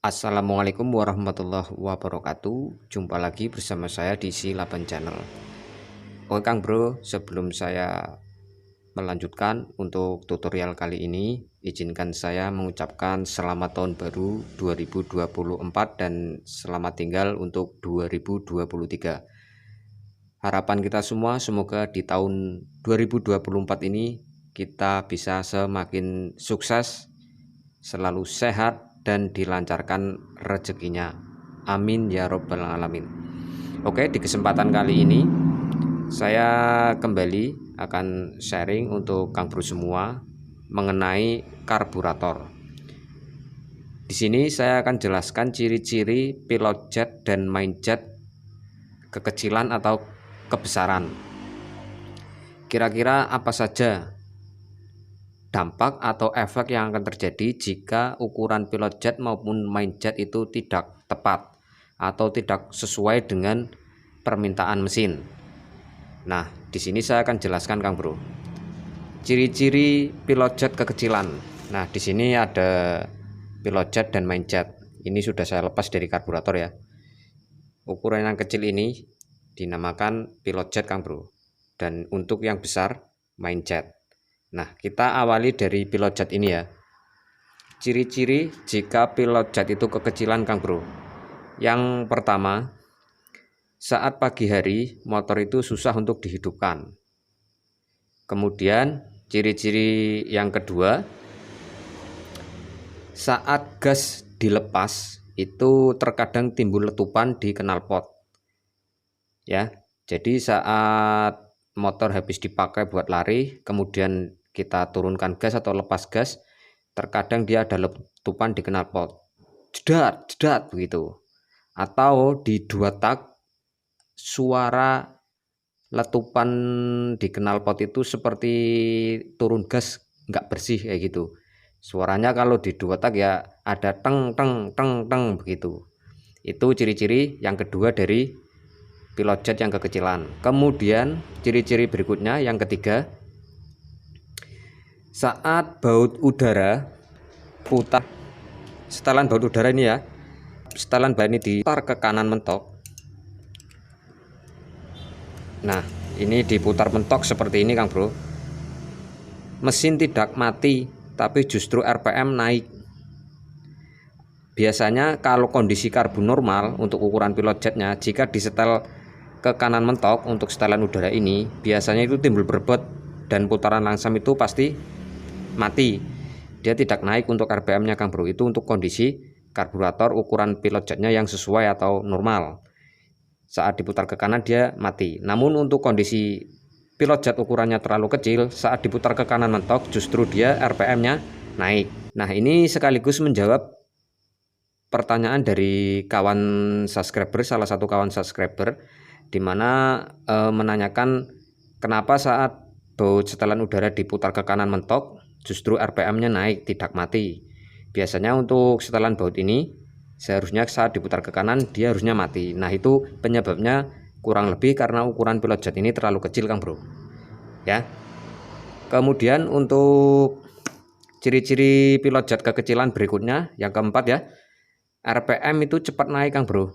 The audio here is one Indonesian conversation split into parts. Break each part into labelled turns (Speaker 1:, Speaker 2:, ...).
Speaker 1: Assalamualaikum warahmatullahi wabarakatuh. Jumpa lagi bersama saya di Si8 Channel. Oke Kang Bro, sebelum saya melanjutkan untuk tutorial kali ini, izinkan saya mengucapkan selamat tahun baru 2024 dan selamat tinggal untuk 2023. Harapan kita semua semoga di tahun 2024 ini kita bisa semakin sukses, selalu sehat, dan dilancarkan rezekinya. Amin ya robbal alamin. Oke, di kesempatan kali ini saya kembali akan sharing untuk Kang Bro semua mengenai karburator. Di sini saya akan jelaskan ciri-ciri pilot jet dan main jet, kekecilan atau kebesaran. Kira-kira apa saja dampak atau efek yang akan terjadi jika ukuran pilot jet maupun main jet itu tidak tepat atau tidak sesuai dengan permintaan mesin. Nah, di sini saya akan jelaskan Kang Bro. Ciri-ciri pilot jet kekecilan. Nah, di sini ada pilot jet dan main jet. Ini sudah saya lepas dari karburator ya. Ukuran yang kecil ini dinamakan pilot jet Kang Bro. Dan untuk yang besar main jet. Nah, kita awali dari pilot jet ini ya. Ciri-ciri jika pilot jet itu kekecilan Kang Bro. Yang pertama, saat pagi hari motor itu susah untuk dihidupkan. Kemudian ciri-ciri yang kedua, saat gas dilepas itu terkadang timbul letupan di knalpot. Ya, jadi saat motor habis dipakai buat lari, kemudian kita turunkan gas atau lepas gas, terkadang dia ada letupan di knalpot, jedat jedat begitu, atau di 2 tak suara letupan di knalpot itu seperti turun gas nggak bersih kayak gitu. Suaranya kalau di 2 tak ya ada teng teng teng teng begitu. Itu ciri-ciri yang kedua dari pilot jet yang kekecilan. Kemudian ciri-ciri berikutnya yang ketiga, saat baut udara putar, setelan baut udara ini ya, setelan baut ini diputar ke kanan mentok. Nah, ini diputar mentok seperti ini Kang Bro. Mesin tidak mati, tapi justru RPM naik. Biasanya kalau kondisi karbu normal untuk ukuran pilot jetnya, jika disetel ke kanan mentok untuk setelan udara ini, biasanya itu timbul berbet dan putaran langsam itu pasti mati. Dia tidak naik untuk RPM-nya Kang Bro. Itu untuk kondisi karburator ukuran pilot jetnya yang sesuai atau normal. Saat diputar ke kanan dia mati. Namun untuk kondisi pilot jet ukurannya terlalu kecil, saat diputar ke kanan mentok justru dia RPM-nya naik. Nah, ini sekaligus menjawab pertanyaan dari kawan subscriber, salah satu kawan subscriber, dimana menanyakan kenapa saat baut setelan udara diputar ke kanan mentok justru RPM-nya naik, tidak mati. Biasanya untuk setelan baut ini seharusnya saat diputar ke kanan dia harusnya mati. Nah, itu penyebabnya kurang lebih karena ukuran pilot jet ini terlalu kecil Kang Bro. Ya. Kemudian untuk ciri-ciri pilot jet kekecilan berikutnya yang keempat ya, RPM itu cepat naik Kang Bro.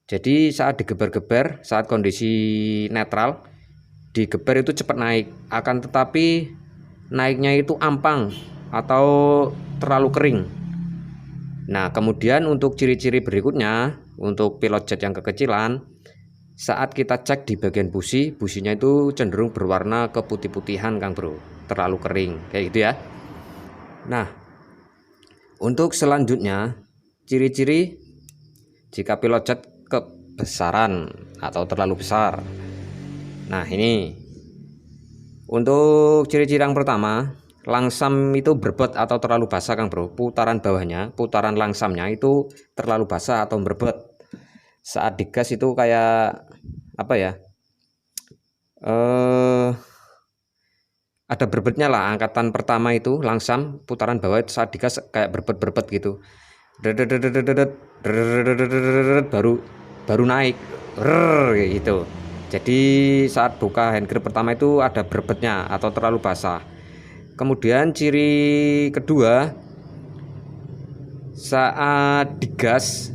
Speaker 1: Jadi saat digeber-geber, saat kondisi netral, digeber itu cepat naik. Akan tetapi naiknya itu ampang atau terlalu kering. Nah, kemudian untuk ciri-ciri berikutnya untuk pilot jet yang kekecilan, saat kita cek di bagian busi, businya itu cenderung berwarna keputih-putihan Kang Bro, terlalu kering kayak gitu ya. Nah, untuk selanjutnya ciri-ciri jika pilot jet kebesaran atau terlalu besar. Nah, ini untuk ciri-ciri yang pertama, langsam itu berbet atau terlalu basah Kang Bro. Putaran bawahnya, putaran langsamnya itu terlalu basah atau berbet. Saat digas itu kayak apa ya, ada berbetnya lah. Angkatan pertama itu langsam, putaran bawah itu saat digas kayak berbet-berbet gitu, baru naik gitu. Jadi saat buka hand grip pertama itu ada berbetnya atau terlalu basah. Kemudian ciri kedua, saat digas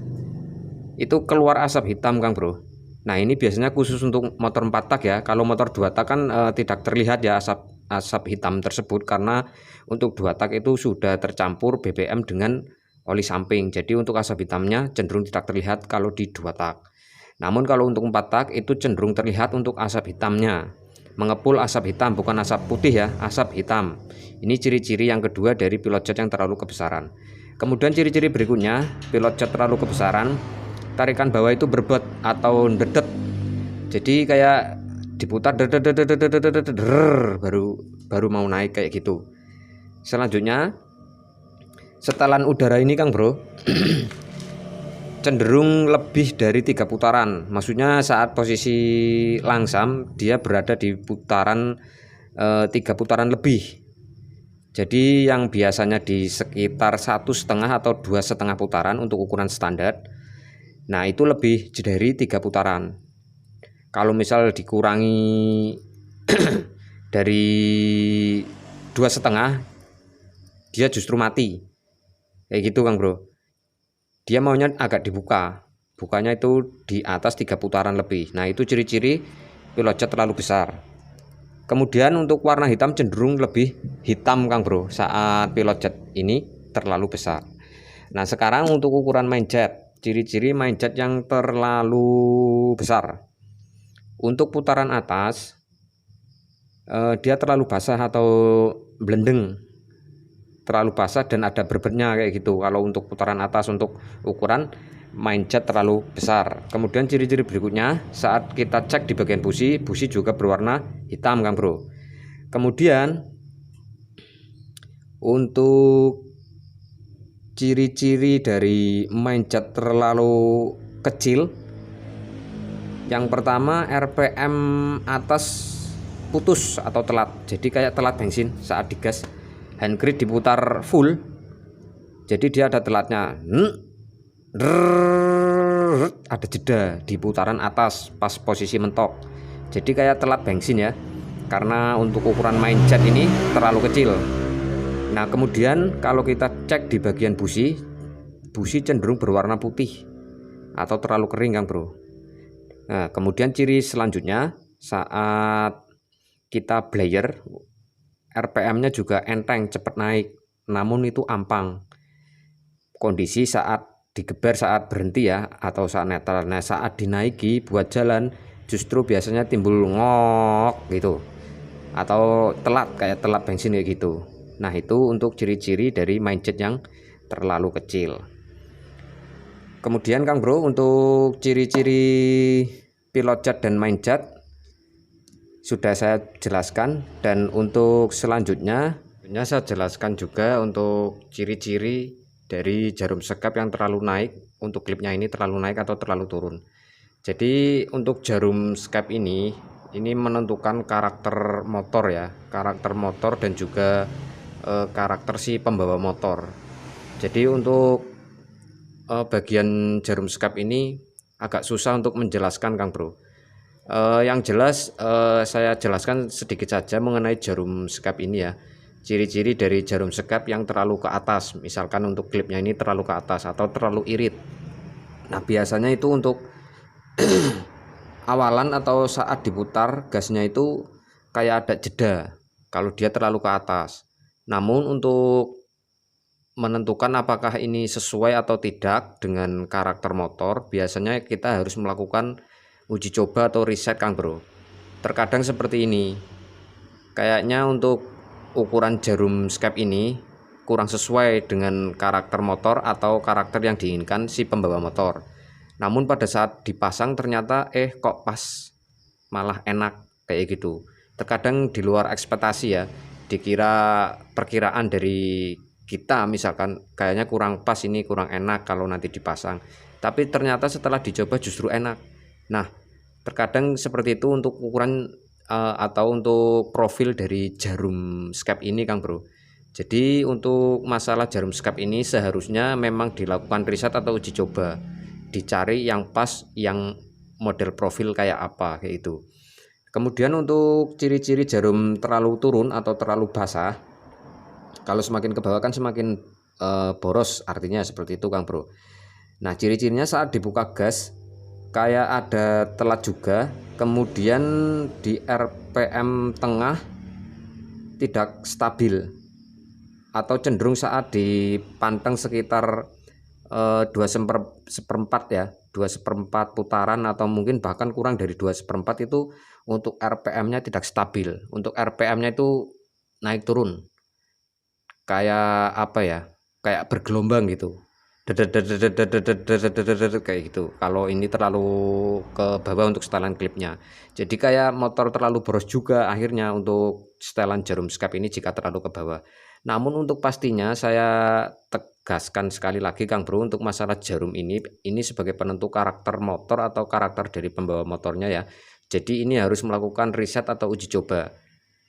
Speaker 1: itu keluar asap hitam Kang Bro. Nah ini biasanya khusus untuk motor 4 tak ya. Kalau motor 2 tak kan tidak terlihat ya asap hitam tersebut, karena untuk 2 tak itu sudah tercampur BBM dengan oli samping. Jadi untuk asap hitamnya cenderung tidak terlihat kalau di 2 tak. Namun kalau untuk 4 tak itu cenderung terlihat untuk asap hitamnya. Mengepul asap hitam, bukan asap putih ya, asap hitam. Ini ciri-ciri yang kedua dari pilot jet yang terlalu kebesaran. Kemudian ciri-ciri berikutnya, pilot jet terlalu kebesaran, tarikan bawah itu berbet atau dedet. Jadi kayak diputar baru mau naik kayak gitu. Selanjutnya, setelan udara ini Kang Bro cenderung lebih dari 3 putaran. Maksudnya saat posisi langsam dia berada di putaran 3 putaran lebih. Jadi yang biasanya di sekitar 1,5 atau 2,5 putaran untuk ukuran standar, nah itu lebih dari 3 putaran. Kalau misal dikurangi dari 2,5, dia justru mati kayak gitu Kang Bro. Dia maunya agak dibuka, bukanya itu di atas 3 putaran lebih. Nah itu ciri-ciri pilot jet terlalu besar. Kemudian untuk warna hitam cenderung lebih hitam Kang Bro saat pilot jet ini terlalu besar. Nah sekarang untuk ukuran main jet, ciri-ciri main jet yang terlalu besar. Untuk putaran atas dia terlalu basah atau blendeng, terlalu basah dan ada berbetnya kayak gitu. Kalau untuk putaran atas untuk ukuran main jet terlalu besar. Kemudian ciri-ciri berikutnya, saat kita cek di bagian busi juga berwarna hitam Kang Bro. Kemudian untuk ciri-ciri dari main jet terlalu kecil, yang pertama RPM atas putus atau telat. Jadi kayak telat bensin saat digas. Hand grid diputar full, jadi dia ada telatnya. Ada jeda di putaran atas pas posisi mentok. Jadi kayak telat bensin ya, karena untuk ukuran main jet ini terlalu kecil. Nah kemudian kalau kita cek di bagian busi cenderung berwarna putih atau terlalu kering Kang Bro. Nah kemudian ciri selanjutnya, saat kita blayer RPM-nya juga enteng, cepat naik, namun itu ampang. Kondisi saat digeber, saat berhenti ya, atau saat netral. Nah saat dinaiki buat jalan justru biasanya timbul ngok gitu, atau telat, kayak telat bensin kayak gitu. Nah itu untuk ciri-ciri dari main jet yang terlalu kecil. Kemudian Kang Bro untuk ciri-ciri pilot jet dan main jet sudah saya jelaskan, dan untuk selanjutnya saya jelaskan juga untuk ciri-ciri dari jarum sekap yang terlalu naik. Untuk klipnya ini terlalu naik atau terlalu turun. Jadi untuk jarum sekap ini menentukan karakter motor ya, karakter motor dan juga karakter si pembawa motor. Jadi untuk bagian jarum sekap ini agak susah untuk menjelaskan Kang Bro. Yang jelas saya jelaskan sedikit saja mengenai jarum sekap ini ya. Ciri-ciri dari jarum sekap yang terlalu ke atas, misalkan untuk klipnya ini terlalu ke atas atau terlalu irit. Nah biasanya itu untuk awalan atau saat diputar gasnya itu kayak ada jeda kalau dia terlalu ke atas. Namun untuk menentukan apakah ini sesuai atau tidak dengan karakter motor, biasanya kita harus melakukan uji coba atau riset Kang Bro. Terkadang seperti ini, kayaknya untuk ukuran jarum sekap ini kurang sesuai dengan karakter motor atau karakter yang diinginkan si pembawa motor. Namun pada saat dipasang ternyata kok pas, malah enak kayak gitu. Terkadang di luar ekspektasi ya, dikira perkiraan dari kita misalkan kayaknya kurang pas, ini kurang enak kalau nanti dipasang, tapi ternyata setelah dicoba justru enak. Nah terkadang seperti itu untuk ukuran atau untuk profil dari jarum sekap ini Kang Bro. Jadi untuk masalah jarum sekap ini seharusnya memang dilakukan riset atau uji coba, dicari yang pas, yang model profil kayak apa kayak itu. Kemudian untuk ciri-ciri jarum terlalu turun atau terlalu basah, kalau semakin ke bawah kan semakin boros, artinya seperti itu Kang Bro. Nah, ciri-cirinya saat dibuka gas kayak ada telat juga, kemudian di RPM tengah tidak stabil atau cenderung saat dipanteng sekitar 2/4 ya, 2/4 putaran atau mungkin bahkan kurang dari 2/4 itu untuk RPM-nya tidak stabil. Untuk RPM-nya itu naik turun kayak apa ya, kayak bergelombang gitu, kayak gitu. Kalau ini terlalu ke bawah untuk setelan klipnya, jadi kayak motor terlalu boros juga akhirnya untuk setelan jarum skep ini jika terlalu ke bawah. Namun untuk pastinya saya tegaskan sekali lagi Kang Bro, untuk masalah jarum ini sebagai penentu karakter motor atau karakter dari pembawa motornya ya. Jadi ini harus melakukan riset atau uji coba.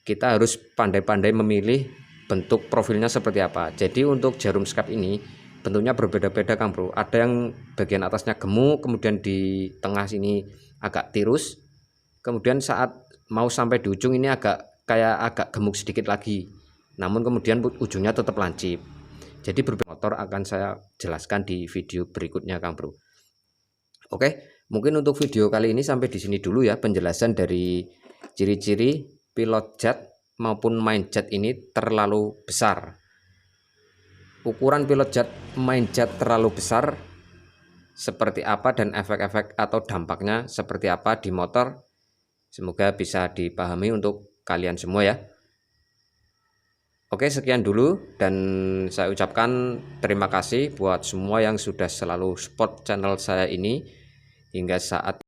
Speaker 1: Kita harus pandai-pandai memilih bentuk profilnya seperti apa. Jadi untuk jarum skep ini bentuknya berbeda-beda Kang Bro. Ada yang bagian atasnya gemuk, kemudian di tengah sini agak tirus, kemudian saat mau sampai di ujung ini agak gemuk sedikit lagi, namun kemudian ujungnya tetap lancip. Jadi berbeda motor akan saya jelaskan di video berikutnya Kang Bro. Oke, mungkin untuk video kali ini sampai di sini dulu ya penjelasan dari ciri-ciri pilot jet maupun main jet ini terlalu besar. Ukuran pilot jet main jet terlalu besar seperti apa dan efek-efek atau dampaknya seperti apa di motor, semoga bisa dipahami untuk kalian semua ya. Oke, sekian dulu dan saya ucapkan terima kasih buat semua yang sudah selalu support channel saya ini hingga saat.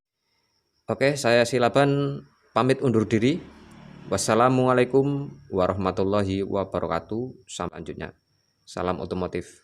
Speaker 1: Oke, saya Silaban pamit undur diri. Wassalamualaikum warahmatullahi wabarakatuh. Sampai selanjutnya. Salam otomotif.